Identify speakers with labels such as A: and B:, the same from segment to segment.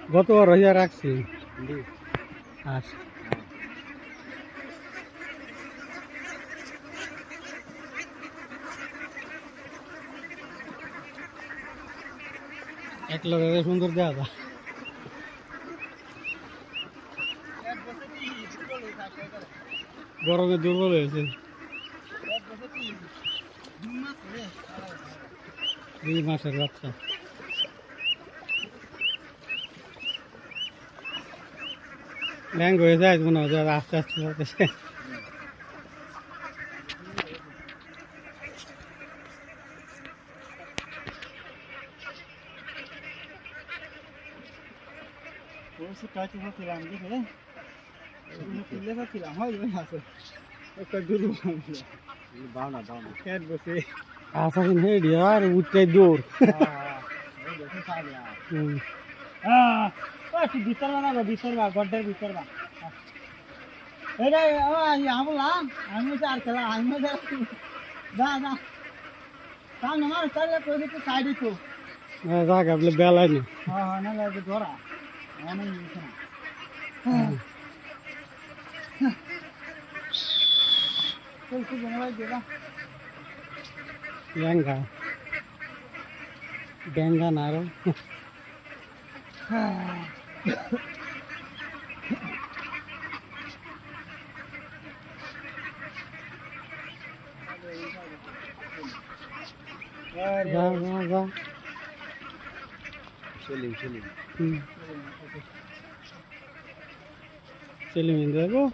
A: গতবার হইয়া রাখছি আচ্ছা এক লগে সুন্দর দেওয়া যায় গরমে দুর্বল হয়েছে দুই মাসের বাচ্চা ল্যাং হয়ে যায় মনে হয় আস্তে আস্তে চলতেছে আসাদিন হয়ে দিয়ে আর উঠতে দৌড়
B: ভিতর বানাবো ভিতর বা গড্ডের ভিতর বা এটা বললাম আমি আর খেলা আমি যা যা কাম আমার চাইলে করে দিতে সাইডে তো
A: রাখ আপনি বেলায় না
B: হ্যাঁ হ্যাঁ না লাগে ধরা অনেক নিচে না চল তুই বনাই দেবা
A: ল্যাঙ্গা ড্যাঙ্গা না আরো যা যা যা
B: চলি চলি
A: চলে মিন দেবো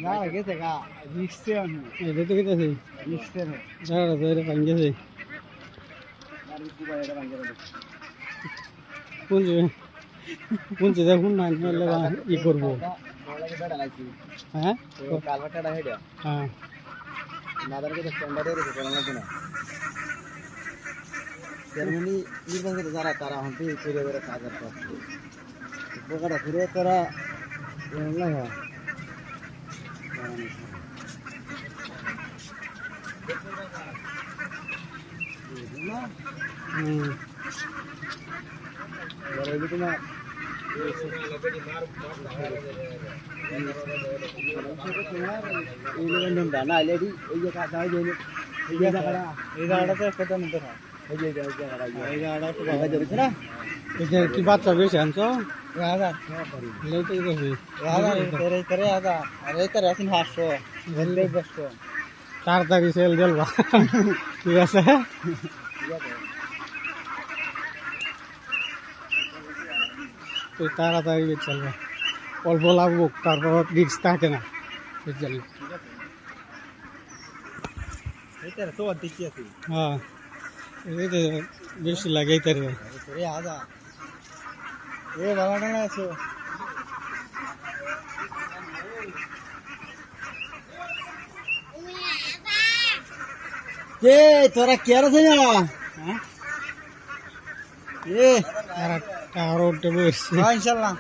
B: না গেছে গা রিক্সে আনু
A: এটা তো কেটেছে
B: রিক্সে রে
A: দাঁড়া তো এটা ভাঙ গেছে
B: আর কি ভাই এটা ভাঙে রে
A: কোনছে দেখুন না ই করবো
B: বলাকে বেড়া লাগছি
A: হ্যাঁ
B: কালভাটাটা হেডা
A: হ্যাঁ
B: নাদারকে তো স্ট্যান্ডার্ডে রেখে করা লাগবে না সেরেমনি নির্বাচন যারা তারা হতে তৈরি করে কাজ করতে বোকাটা ফিরে তারা লাগা
A: কি বাচ্চা বেশি আনছো তাড়াতাড়ি সেল দেলবা ঠিক আছে তুই তাড়াতাড়ি চলবা অল্প লাগবো তারপর রিক্স থাকে না বুঝলি হ্যাঁ এই তো বেশি লাগে এই তারি
B: তোরা কে আছে না
A: আর উঠে বসছে
B: ইনশাল্লাহ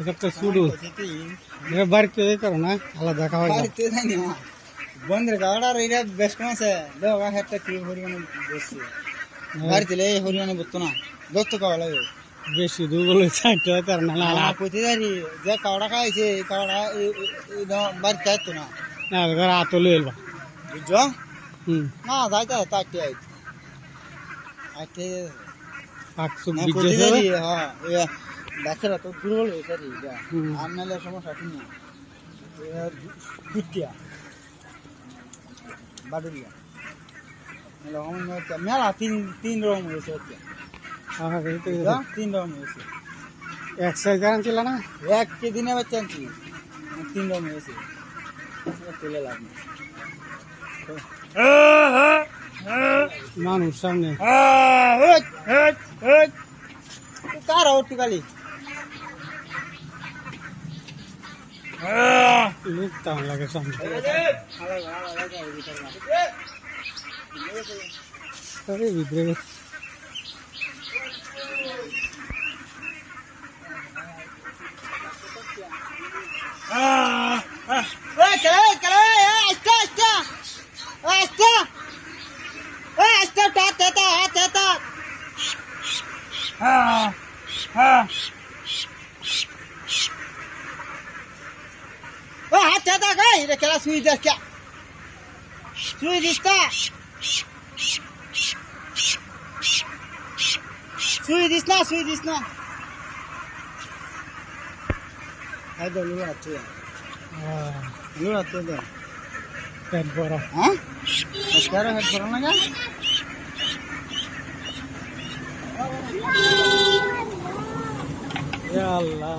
A: একটা শুরু বাড়িতে যেতে না আলাদা খাওয়া
B: বন্ধের গাড়ার এটা বেশ কম আছে দেখা একটা কি হরিমানে বসছে বাড়িতে এই হরিমানে বসতো না দত্ত খাওয়া লাগে
A: বেশি দুর্বল হয়েছে তার না
B: কোথায় যাই যে কাওড়া খাইছে কাওড়া বাড়িতে আসতো না
A: না আতো লই এলবা
B: বুঝছো
A: হুম
B: না যাইতে তাইতে আইতে আইতে
A: পাকসু
B: না
A: বিজে
B: কোথায় যাই হ্যাঁ বাচ্চারা তো দুর্বল হয়েছে রে আর নাহলে সমস্যা আছে না দুটিয়া বাড়িয়া মেলা তিন রকম হয়েছে হচ্ছে তিন রকম হয়েছে
A: এক সাইজ আনছিল না
B: এক দিনে বাচ্চা আনছি তিন রকম হয়েছে তুলে লাভ নেই
A: মানুষ সামনে
B: কার ওটি কালি
A: লোক টান লাগে সামনে আরে ভিতরে
B: ও হাত হাতা গাই রে খেলা সুই দে কে সুই দিস্তা সুই দিস না হাই দে লুড়া তুই লুড়া তুই দে
A: পেট বড়
B: হ্যাঁ কেন হেড করো না গা
A: ইয়া আল্লাহ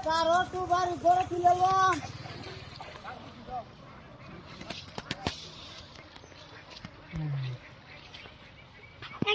B: কারো তো বাড়ি ঘরে তুলে